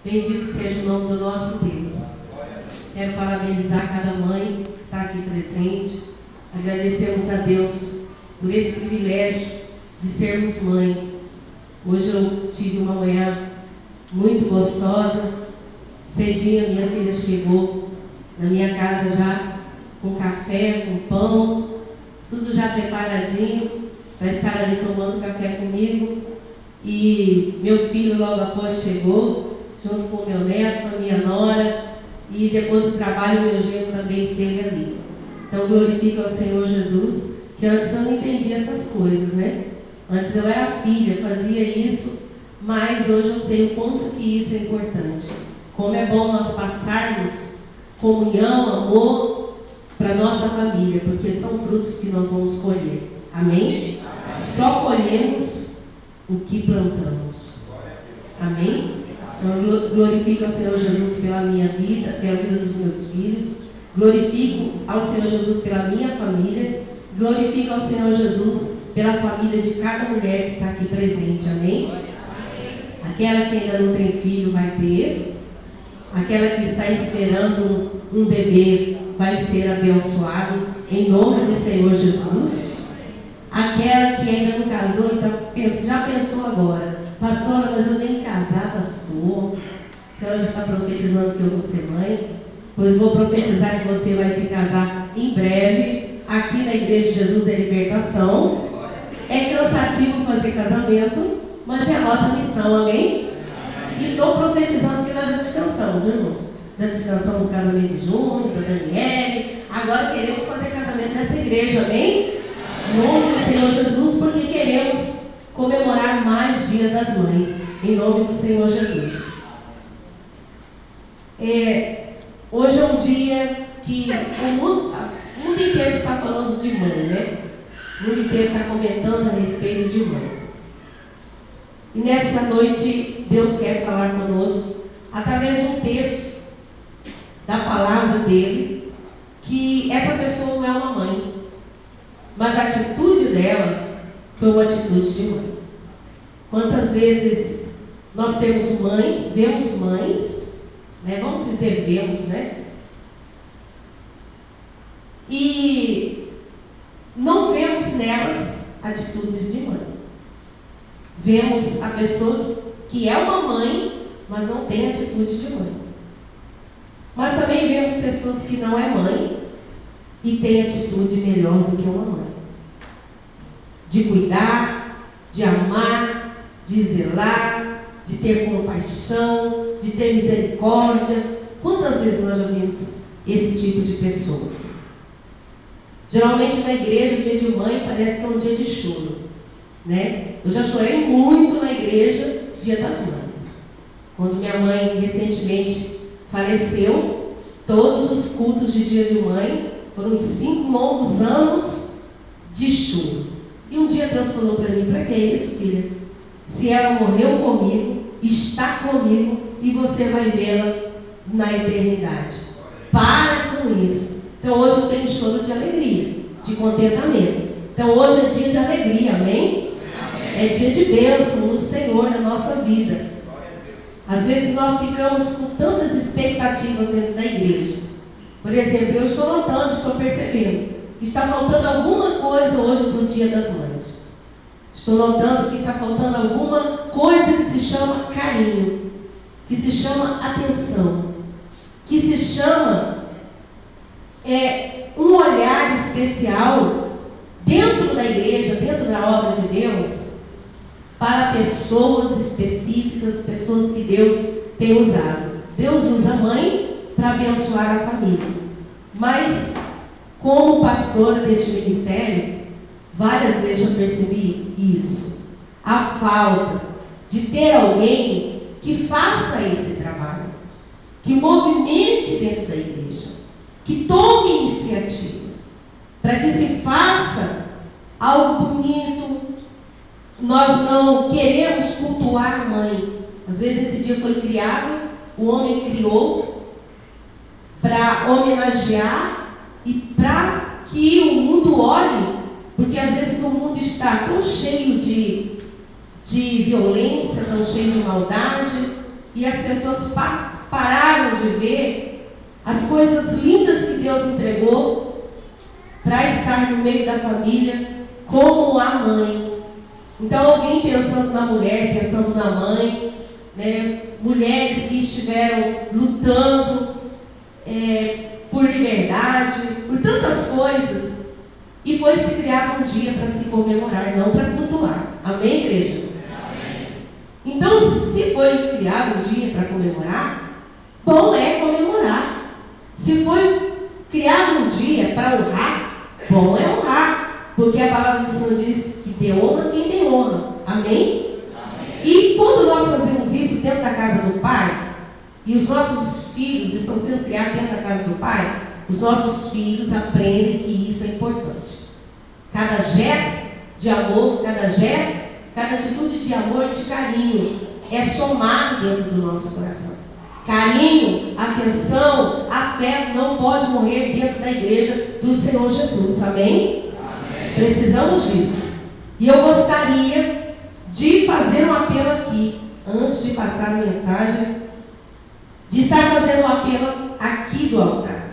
Bendito seja o nome do nosso Deus. Quero parabenizar cada mãe que está aqui presente. Agradecemos a Deus por esse privilégio de sermos mãe. Hoje eu tive uma manhã muito gostosa. Cedinho minha filha chegou na minha casa já com café, com pão, tudo já preparadinho para estar ali tomando café comigo. E meu filho logo após chegou, junto com o meu neto, com a minha nora, e depois do trabalho meu genro também esteve ali. Então glorifico ao Senhor Jesus, que antes eu não entendia essas coisas, né? Antes eu era filha, fazia isso, mas hoje eu sei o quanto que isso é importante. Como é bom nós passarmos comunhão, amor para a nossa família, porque são frutos que nós vamos colher. Amém? Só colhemos o que plantamos. Amém? Então, glorifico ao Senhor Jesus pela minha vida, pela vida dos meus filhos. Glorifico ao Senhor Jesus pela minha família. Glorifico ao Senhor Jesus pela família de cada mulher que está aqui presente. Amém? Aquela que ainda não tem filho vai ter. Aquela que está esperando um bebê vai ser abençoado em nome do Senhor Jesus. Aquela que ainda não casou, então, já pensou agora: pastora, mas eu nem casada sou. A senhora já está profetizando que eu vou ser mãe? Pois vou profetizar que você vai se casar em breve. Aqui na Igreja de Jesus é Libertação. É cansativo fazer casamento, mas é a nossa missão, amém? E estou profetizando que nós já descansamos, irmãos. Já descansamos do casamento de Júnior, da Daniele. Agora queremos fazer casamento nessa igreja, amém? Em nome do Senhor Jesus, porque queremos comemorar mais Dia das Mães, em nome do Senhor Jesus. Hoje é um dia que o mundo inteiro está falando de mãe, né? O mundo inteiro está comentando a respeito de mãe. E nessa noite, Deus quer falar conosco, através de um texto da palavra dele, que essa pessoa não é uma mãe, mas a atitude dela foi uma atitude de mãe. Quantas vezes nós temos mães, vemos mães, né? Vamos dizer vemos, né? E não vemos nelas atitudes de mãe. Vemos a pessoa que é uma mãe, mas não tem atitude de mãe. Mas também vemos pessoas que não é mãe e tem atitude melhor do que uma mãe. De cuidar, de amar, de zelar, de ter compaixão, de ter misericórdia. Quantas vezes nós já vimos esse tipo de pessoa? Geralmente na igreja o dia de mãe parece que é um dia de choro, né? Eu já chorei muito na igreja Dia das Mães. Quando minha mãe recentemente faleceu, todos os cultos de Dia de Mãe foram 5 longos anos de choro. E um dia Deus falou para mim: para que isso, filha? Se ela morreu comigo, está comigo e você vai vê-la na eternidade. Para com isso. Então hoje eu tenho choro de alegria, de contentamento. Então hoje é dia de alegria, amém? É dia de bênção no Senhor na nossa vida. Às vezes nós ficamos com tantas expectativas dentro da igreja. Por exemplo, eu estou notando, estou percebendo que está faltando alguma coisa hoje para o Dia das Mães. Estou notando que está faltando alguma coisa que se chama carinho, que se chama atenção, que se chama um olhar especial dentro da igreja, dentro da obra de Deus, para pessoas específicas, pessoas que Deus tem usado. Deus usa a mãe para abençoar a família. Mas, como pastora deste ministério, várias vezes eu percebi isso. A falta de ter alguém que faça esse trabalho, que movimente dentro da igreja, que tome iniciativa, para que se faça algo bonito. Nós não queremos cultuar a mãe. Às vezes esse dia foi criado, o homem criou para homenagear e para que o mundo olhe, porque às vezes o mundo está tão cheio de violência, tão cheio de maldade, e as pessoas pararam de ver as coisas lindas que Deus entregou para estar no meio da família, como a mãe. Então, alguém pensando na mulher, pensando na mãe, né? Mulheres que estiveram lutando por liberdade, por tantas coisas, e foi se criado um dia para se comemorar, não para cultuar. Amém, igreja? Amém. Então, se foi criado um dia para comemorar, bom é comemorar. Se foi criado um dia para honrar, bom é honrar, porque a palavra do Senhor diz que dê honra quem tem honra. Amém? Amém. E quando nós fazemos isso dentro da casa do Pai, e os nossos filhos estão sendo criados dentro da casa do Pai, os nossos filhos aprendem que isso é importante. Cada gesto de amor, cada atitude de amor e de carinho é somado dentro do nosso coração. Carinho, atenção, afeto não pode morrer dentro da igreja do Senhor Jesus. Amém? Amém. Precisamos disso. E eu gostaria de fazer um apelo aqui, antes de passar a mensagem, de estar fazendo um apelo aqui do altar.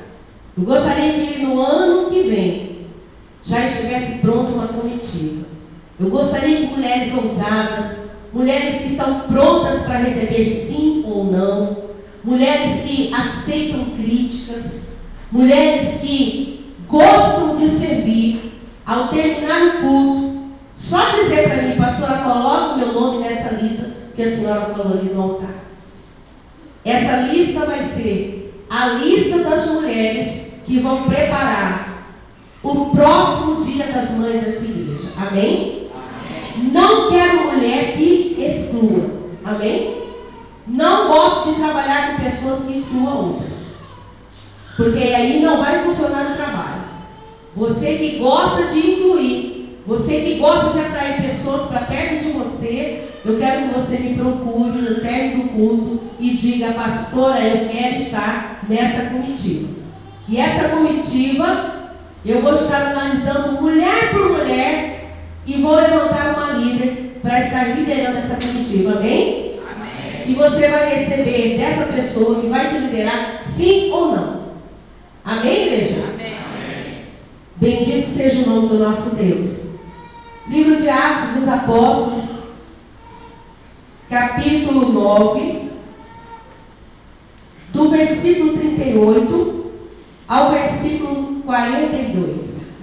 Eu gostaria que no ano que vem já estivesse pronta uma comitiva. Eu gostaria que mulheres ousadas, mulheres que estão prontas para receber sim ou não, mulheres que aceitam críticas, mulheres que gostam de servir, ao terminar o culto, só dizer para mim, pastora, coloque o meu nome nessa lista que a senhora falou ali no altar. Essa lista vai ser a lista das mulheres que vão preparar o próximo Dia das Mães dessa igreja. Amém? Amém. Não quero mulher que exclua. Amém? Não gosto de trabalhar com pessoas que excluam outra, porque aí não vai funcionar o trabalho. Você que gosta de incluir, você que gosta de atrair pessoas para perto de você, eu quero que você me procure no término do culto e diga, pastora, eu quero estar nessa comitiva. E essa comitiva, eu vou estar analisando mulher por mulher e vou levantar uma líder para estar liderando essa comitiva. Amém? Amém. E você vai receber dessa pessoa que vai te liderar, sim ou não. Amém, igreja? Amém. Bendito seja o nome do nosso Deus. Livro de Atos dos Apóstolos, capítulo 9, do versículo 38 ao versículo 42.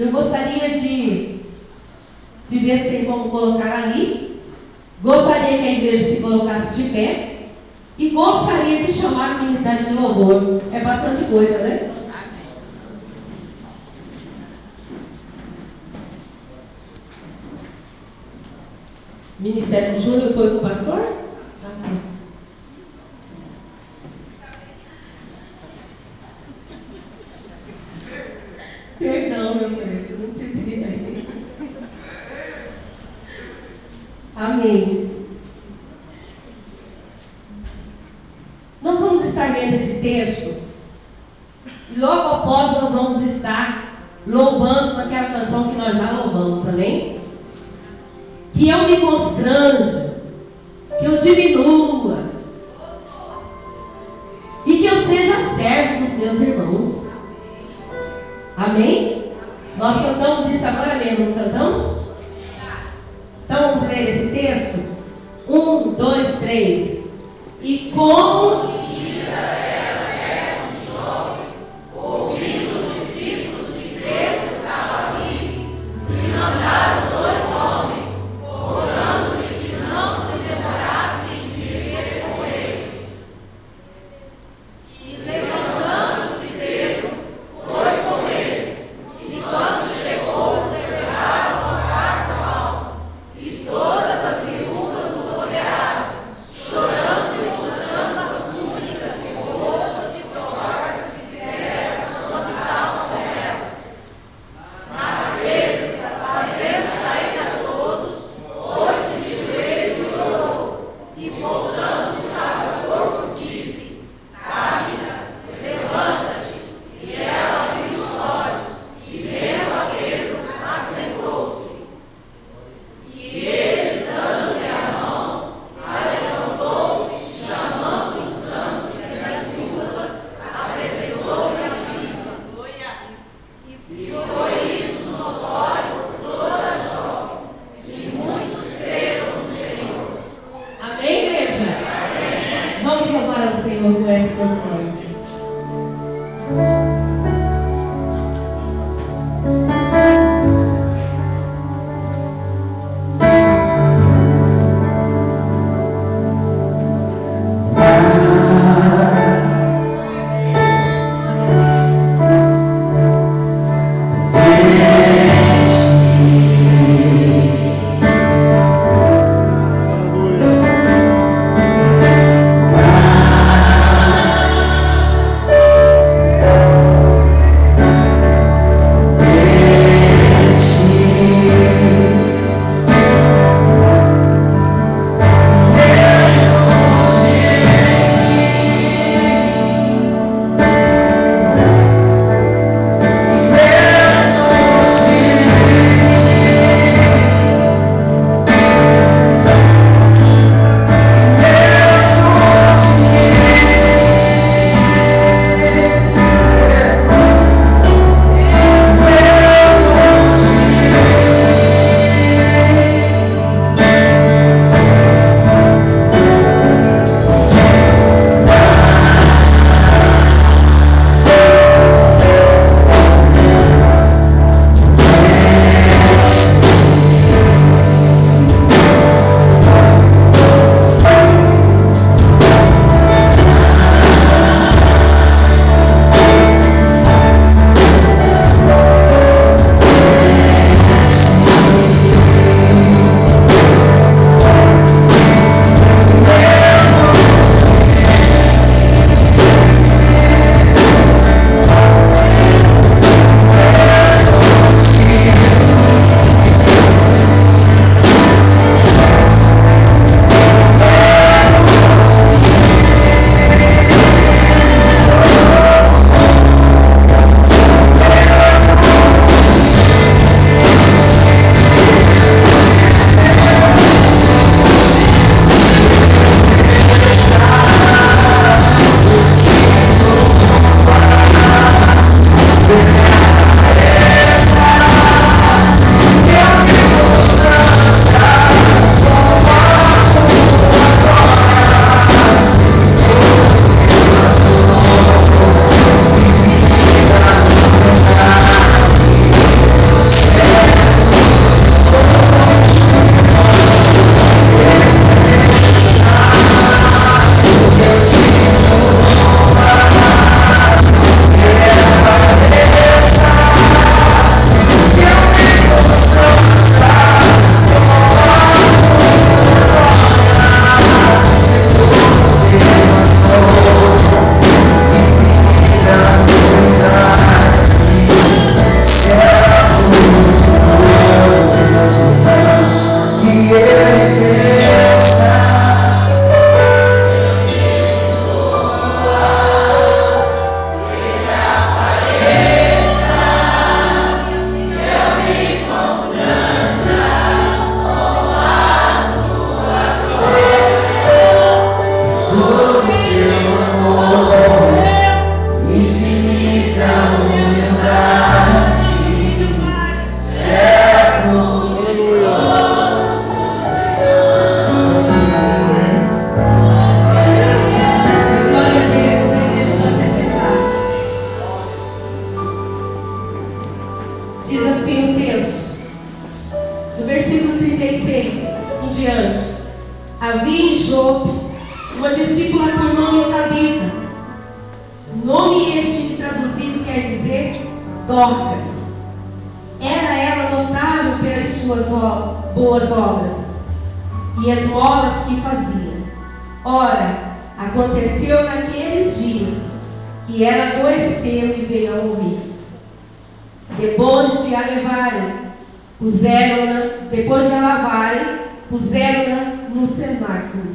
Eu gostaria de ver se tem como colocar ali. Gostaria que a igreja se colocasse de pé. E gostaria de chamar o Ministério de Louvor. É bastante coisa, né? Ministério de Júnior foi com o pastor? Perdão, meu filho, não te vi aí. Amém. Nós vamos estar lendo esse texto e logo após nós vamos estar louvando com aquela canção que nós já louvamos, amém? Que eu me constranja, que eu diminua e que eu seja servo dos meus irmãos. Amém? Nós cantamos isso agora mesmo, não cantamos? Então vamos ler esse texto? 1, 2, 3. E como Senhor com essa canção. Puseram-na no cenáculo.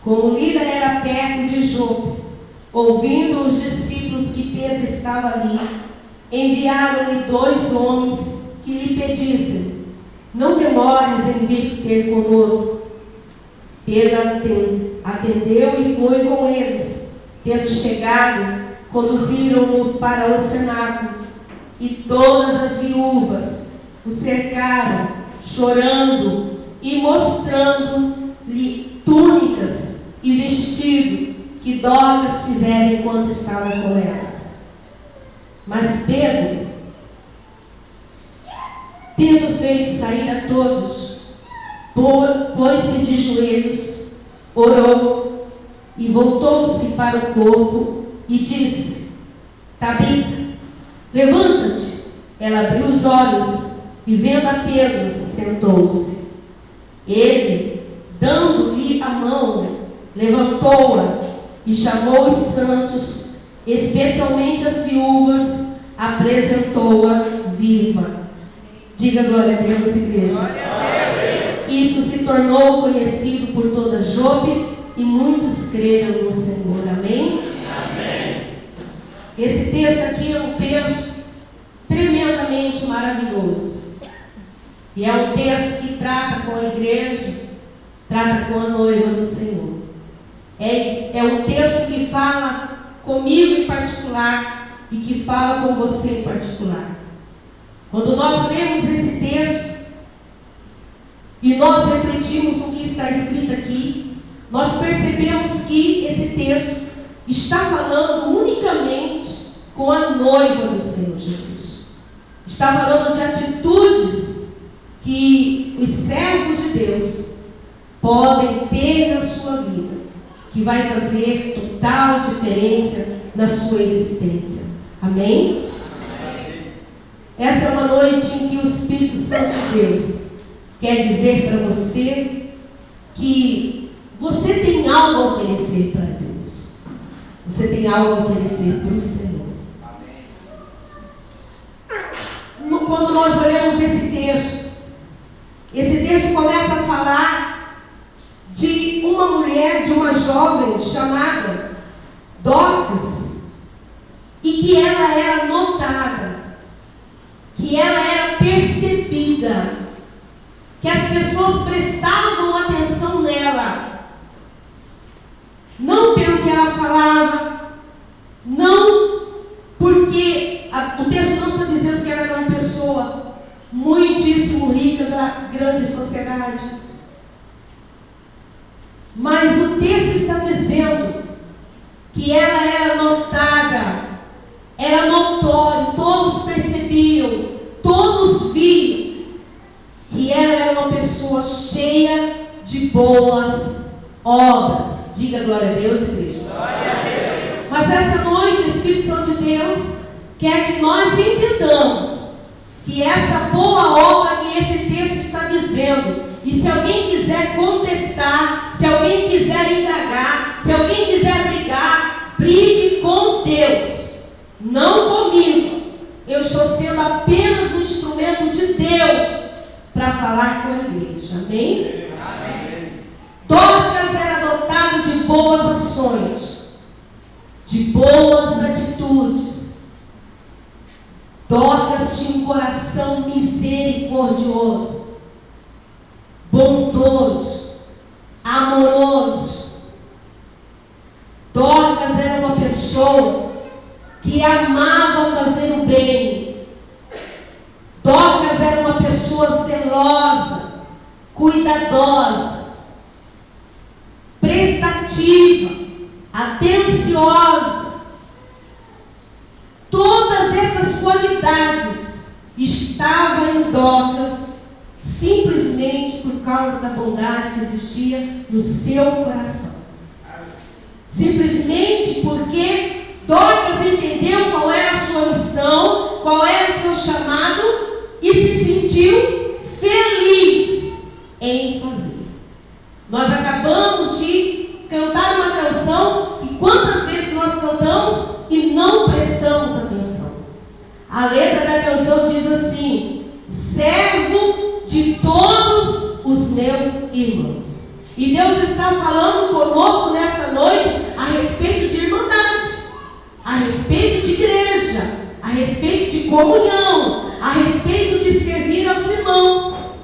Como Lida era perto de Jope, ouvindo os discípulos que Pedro estava ali, enviaram-lhe 2 homens que lhe pedissem: não demores em vir ter conosco. Pedro atendeu e foi com eles. Tendo chegado, conduziram-no para o cenáculo, e todas as viúvas o cercaram, chorando e mostrando-lhe túnicas e vestido que Dorcas fizera enquanto estava com elas. Mas Pedro, tendo feito sair a todos, pôs-se de joelhos, orou e voltou-se para o corpo e disse: Tabita, levanta-te. Ela abriu os olhos e, vendo a Pedro, sentou-se. Ele, dando-lhe a mão, levantou-a e chamou os santos, especialmente as viúvas, apresentou-a viva. Diga glória a Deus, igreja. Glória a Deus. Isso se tornou conhecido por toda Jope e muitos creram no Senhor. Amém? Amém. Esse texto aqui é um texto tremendamente maravilhoso. E é um texto que trata com a igreja, trata com a noiva do Senhor. É um texto que fala comigo em particular e que fala com você em particular. Quando nós lemos esse texto e nós refletimos o que está escrito aqui, nós percebemos que esse texto está falando unicamente com a noiva do Senhor Jesus. Está falando de atitudes que os servos de Deus podem ter na sua vida, que vai fazer total diferença na sua existência. Amém? Essa é uma noite em que o Espírito Santo de Deus quer dizer para você que você tem algo a oferecer para Deus. Você tem algo a oferecer para o Senhor. Quando nós olhamos esse texto começa a falar de uma mulher, de uma jovem chamada Dorcas, e que ela era notada, que ela era percebida, que as pessoas prestavam atenção nela, não pelo que ela falava, não porque o texto não está dizendo que ela era uma pessoa muitíssimo rica da grande sociedade, mas o texto está dizendo que ela era notada, era notório, todos percebiam, todos viam que ela era uma pessoa cheia de boas obras. Diga glória a Deus, igreja. Glória a Deus. Mas essa noite o Espírito Santo de Deus quer que nós entendamos que essa boa obra que esse texto está dizendo, e se alguém quiser contestar, se alguém quiser indagar, se alguém quiser brigar, brigue com Deus, não comigo. Eu estou sendo apenas um instrumento de Deus para falar com a igreja. Amém? Amém. Dorcas era dotada de boas ações, de boas atitudes. Dorcas tinha um coração misericordioso, bondoso, amoroso. Dorcas era uma pessoa que amava fazer o bem. Dorcas era uma pessoa zelosa, cuidadosa, prestativa, atenciosa. Todas essas qualidades estavam em Dorcas simplesmente por causa da bondade que existia no seu coração. Simplesmente porque Dorcas entendeu qual era a sua missão, qual era o seu chamado e se sentiu feliz em fazer. Nós acabamos de cantar uma canção que quantas vezes nós cantamos e não prestamos atenção. A letra da canção diz assim: servo de todos os meus irmãos. E Deus está falando conosco nessa noite a respeito de irmandade, a respeito de igreja, a respeito de comunhão, a respeito de servir aos irmãos.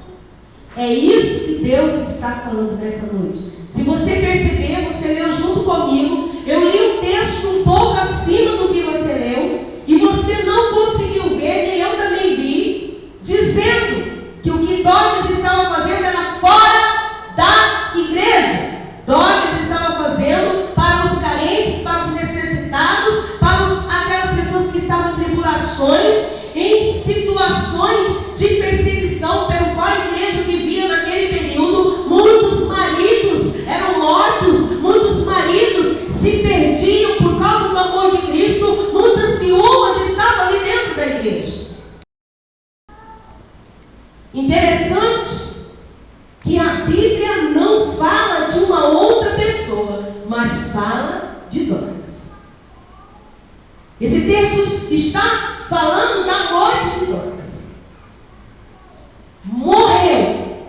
É isso que Deus está falando nessa noite. Se você perceber, você leu junto comigo, eu li o texto um pouco acima do que você leu, e você não conseguiu ver, nem eu também vi, dizendo que o que Dorcas estava fazendo era fora da igreja. Dorcas estava fazendo para os carentes Bíblia não fala de uma outra pessoa, mas fala de Dorcas. Esse texto está falando da morte de Dorcas. Morreu.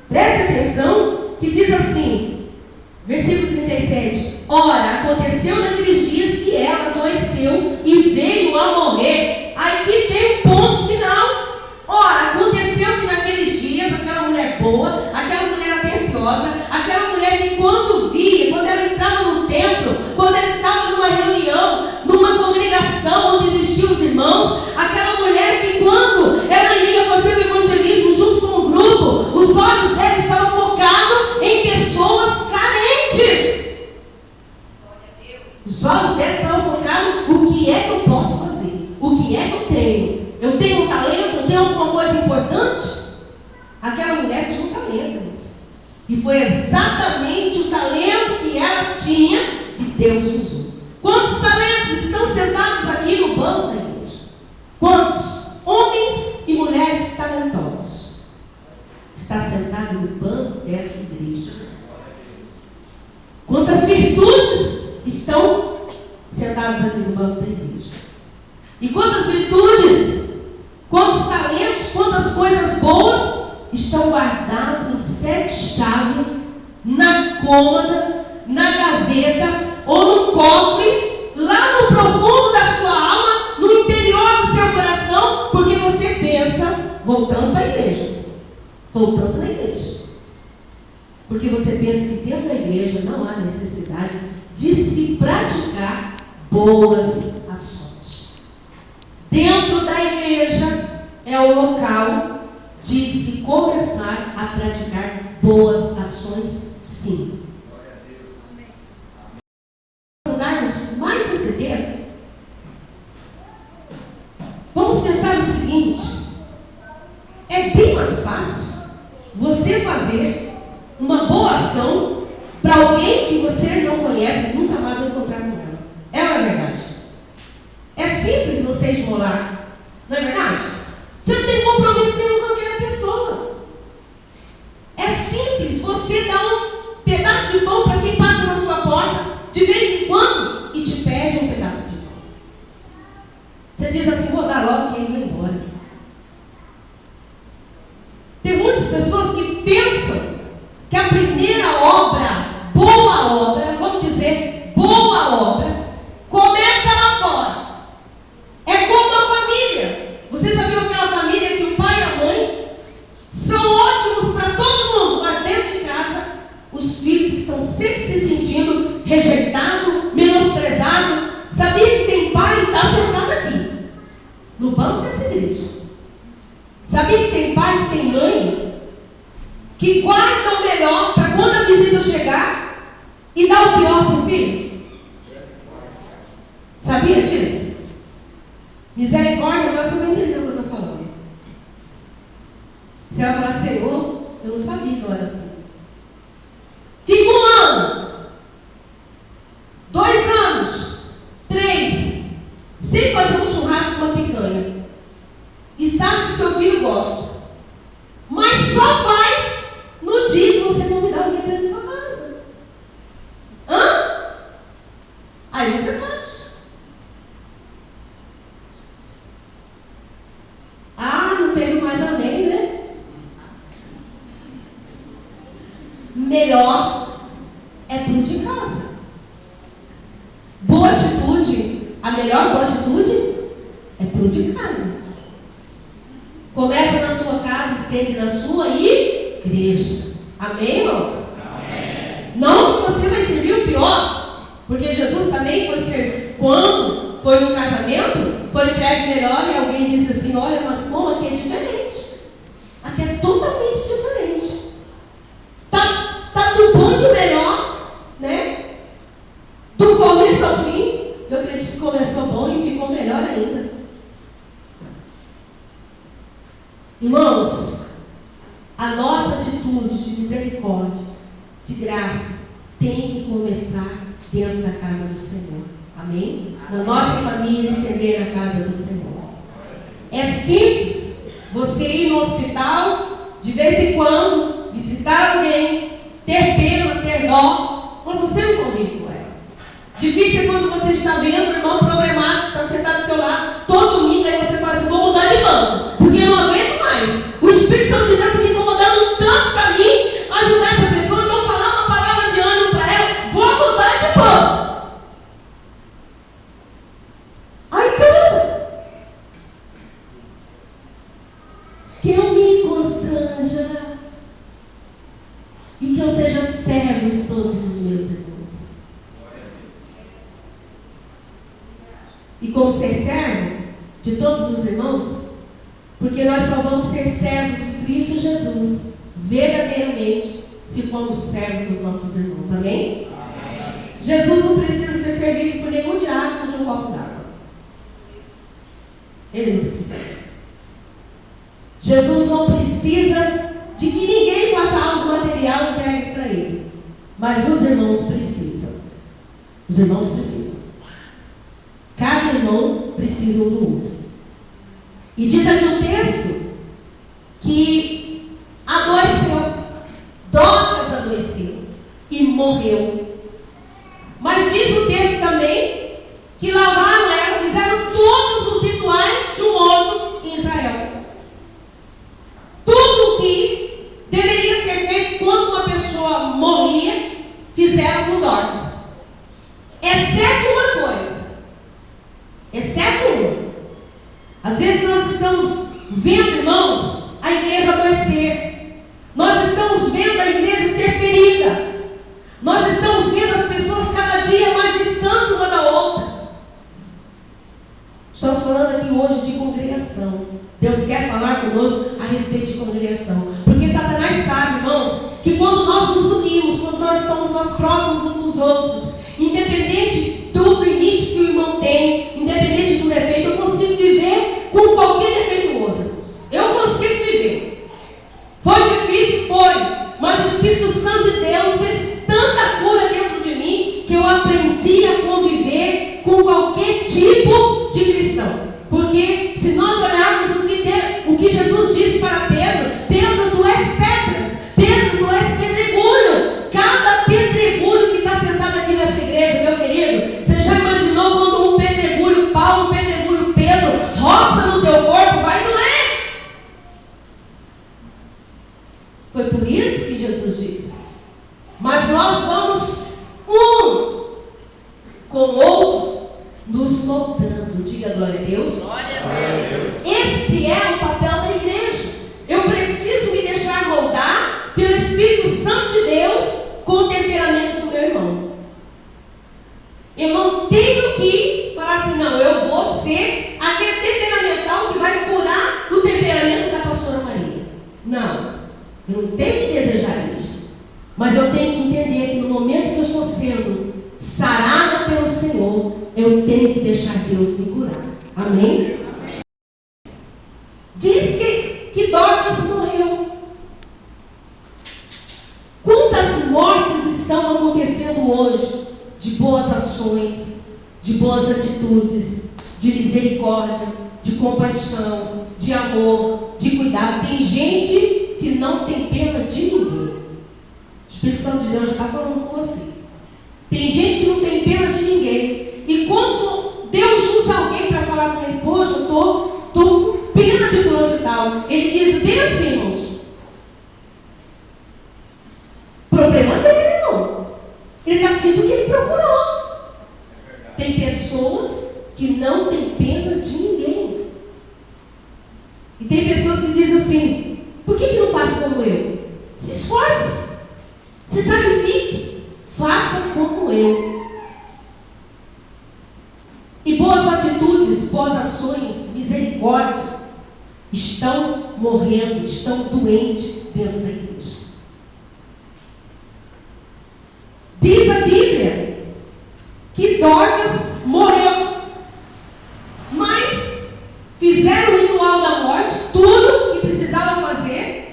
Preste atenção que diz assim, versículo 37. Ora, aconteceu naqueles dias que ela adoeceu e veio a morrer. Aqui tem um ponto final. Ora, aconteceu que naqueles dias, aquela mulher boa, aquela mulher atenciosa, aquela mulher que quando via, quando ela entrava no templo, quando ela estava numa reunião, numa congregação onde existiam os irmãos, aquela mulher que quando ela iria fazer o evangelismo junto com o grupo, os olhos dela estavam focados em pessoas carentes. Os olhos dela estavam focados no que é que eu posso fazer, o que é que eu tenho. Eu tenho um talento, eu tenho alguma coisa importante? Aquela mulher tinha um talento, irmãos. E foi exatamente o talento que ela tinha que Deus usou. Quantos talentos estão sentados aqui no banco da igreja? Quantos homens e mulheres talentosos está sentado no banco dessa igreja? Quantas virtudes estão sentadas aqui no banco da igreja? E quantas virtudes, quantos talentos, quantas coisas boas estão guardados em 7 chaves, na cômoda, na gaveta ou no cofre, lá no profundo da sua alma, no interior do seu coração, porque você pensa, voltando para a igreja, voltando na igreja, porque você pensa que dentro da igreja não há necessidade de se praticar boas ações. Dentro da igreja é o local de se começar a praticar boas ações, sim. Lugares mais entreteiros. Vamos pensar o seguinte: é bem mais fácil você fazer uma boa ação para alguém que você não conhece, nunca mais vai encontrar com ela. É ou não é verdade? É simples você esmolar, não é verdade? Você não tem compromisso nenhum com aquela pessoa. É simples você dar um pedaço de pão para quem passa na sua porta, de vez em quando, e te pede um pedaço de pão. Você diz assim, vou dar logo que ele vai embora. Tem muitas pessoas que pensam que a primeira obra, boa obra, vamos dizer, boa obra, começa lá fora. É como a família. Você já viu aquela família que o pai e a mãe são ótimos para todo mundo, mas dentro de casa os filhos estão sempre se sentindo rejeitados, menosprezados. Sabia que tem pai que está sentado aqui, no banco dessa igreja? Sabia que tem pai, que tem mãe, que guarda o melhor para quando a visita chegar e dá o pior para o filho? Sabia disso? Misericórdia, agora você vai entender o que eu estou falando. Você vai falar, Senhor, eu não sabia que eu era assim. Fica 1 ano, 2 anos, 3, sem fazer um churrasco com uma picanha. E sabe que o seu filho gosta. Mas só faz no dia que você convidar alguém para ir na sua casa. Aí você faz. Não teve mais amém, né? Melhor é tudo de casa. Boa atitude, a melhor boa atitude é tudo de casa. Começa na sua casa, estende na sua igreja. Amém, irmãos? Amém. Não que você vai servir o pior, porque Jesus também foi ser, quando foi no casamento, foi entregue melhor e alguém disse assim, olha, mas como aqui é diferente. Aqui é totalmente diferente. Tá do bom e do melhor, né? Do começo ao fim. Eu acredito que começou bom e ficou melhor ainda. Irmãos, a nossa atitude de misericórdia, de graça, tem que começar dentro da casa do Senhor. Amém? Na nossa família, estender na casa do Senhor. É simples você ir no hospital, de vez em quando, visitar eu seja servo de todos os meus irmãos. E como ser servo de todos os irmãos? Porque nós só vamos ser servos de Cristo Jesus verdadeiramente se formos servos dos nossos irmãos. Amém? Amém. Jesus não precisa ser servido por nenhum diácono de um copo d'água. Ele não precisa. Jesus não precisa de que ninguém faça algo material e entregue para ele. Mas os irmãos precisam. Os irmãos precisam. Cada irmão precisa um do outro. E diz aqui o texto que adoeceu. Dorcas adoeceu e morreu. Mas diz o texto também que lavaram ela, fizeram todos os rituais de um morto em Israel. Tudo que deveria ser feito quando uma pessoa morria, fizeram com Dorcas. Exceto uma coisa. Exceto uma. Às vezes nós estamos vendo, irmãos, a igreja adoecer. Nós estamos vendo a igreja ser ferida. Nós estamos vendo as pessoas cada dia mais distantes uma da outra. Estamos falando aqui hoje de congregação. Deus quer falar conosco a respeito de congregação. Porque Satanás sabe, irmãos, que quando nós nos unimos, quando nós estamos próximos uns dos outros, independente do limite que o irmão tem, independente do defeito, eu consigo viver com qualquer defeituoso, irmãos. Eu consigo viver. Foi difícil, foi. Mas o Espírito Santo de Deus fez tanta cura dentro de mim que eu aprendi a conviver com qualquer tipo de cristão. Porque se nós olharmos o que Jesus disse para Pedro: Pedro, tu és pedras, Pedro, tu és pedregulho. Cada pedregulho que está sentado aqui nessa igreja, meu querido, você já imaginou quando um pedregulho Paulo, um pedregulho Pedro, roça no teu corpo, vai doer? Foi por isso que Jesus disse. Mas nós vamos um com o outro nos moldando. Diga glória a Deus. Glória a Deus. Esse é o papel da igreja. Eu preciso me deixar moldar pelo Espírito Santo de Deus com o temperamento do meu irmão. Eu não tenho que falar assim, não, eu vou ser aquele temperamental que vai curar o temperamento da pastora Maria. Não, eu não tenho que desejar isso. Mas eu tenho que entender que no momento que eu estou sendo sarada pelo Senhor, eu tenho que deixar Deus me curar. Amém? Amém. Diz que Dorcas morreu. Quantas mortes estão acontecendo hoje de boas ações, de boas atitudes, de misericórdia, de compaixão, de amor, de cuidado? Tem gente que não tem pena de ninguém. O Espírito Santo de Deus já está falando com você. Tem gente que não tem pena de ninguém. E quando Deus usa alguém para falar com ele, poxa, eu estou com pena de fulano de tal, ele diz bem assim, irmãos, problema dele não. Ele está assim porque ele procurou. Tem pessoas que não têm pena de ninguém. E tem pessoas que dizem assim, por que não faz como eu? Se esforce, se sacrifique, faça como eu. E boas atitudes, boas ações, misericórdia, estão morrendo, estão doentes dentro da igreja. Diz a Bíblia que Dorcas morreu, mas fizeram o ritual da morte, tudo que precisavam fazer,